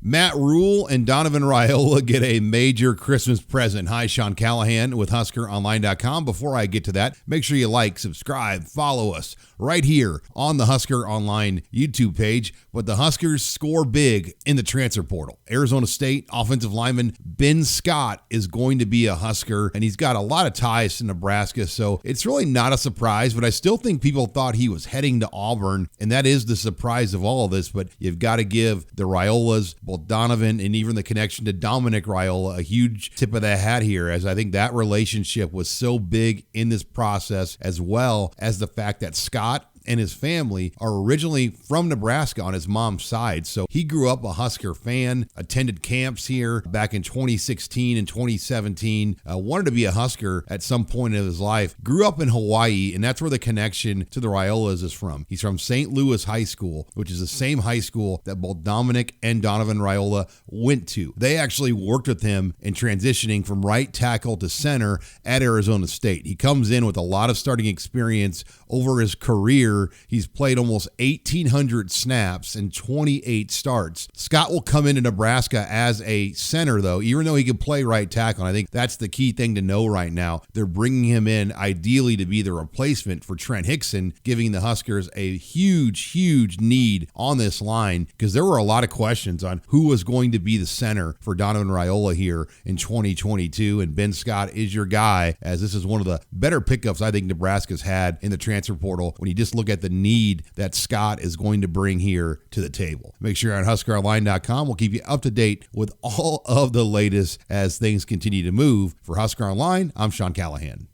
Matt Rule and Donovan Raiola get a major Christmas present. Hi, Sean Callahan with HuskerOnline.com. Before I get to that, make sure you like, subscribe, follow us right here on the Husker Online YouTube page. But the Huskers score big in the transfer portal. Arizona State offensive lineman Ben Scott is going to be a Husker, and he's got a lot of ties to Nebraska, so it's really not a surprise, but I still think people thought he was heading to Auburn, and that is the surprise of all of this. But you've got to give the Raiolas, both Donovan and even the connection to Dominic Raiola, a huge tip of the hat here, as I think that relationship was so big in this process, as well as the fact that Scott and his family are originally from Nebraska on his mom's side. So he grew up a Husker fan, attended camps here back in 2016 and 2017, wanted to be a Husker at some point in his life, grew up in Hawaii, and that's where the connection to the Raiolas is from. He's from St. Louis High School, which is the same high school that both Dominic and Donovan Raiola went to. They actually worked with him in transitioning from right tackle to center at Arizona State. He comes in with a lot of starting experience over his career. He's played almost 1,800 snaps and 28 starts. Scott will come into Nebraska as a center, though, even though he can play right tackle. And I think that's the key thing to know right now. They're bringing him in ideally to be the replacement for Trent Hickson, giving the Huskers a huge need on this line, because there were a lot of questions on who was going to be the center for Donovan Raiola here in 2022. And Ben Scott is your guy, as this is one of the better pickups I think Nebraska's had in the transfer portal when you just look at the need that Scott is going to bring here to the table. Make sure you're on HuskerOnline.com. We'll keep you up to date with all of the latest as things continue to move. For Husker Online, I'm Sean Callahan.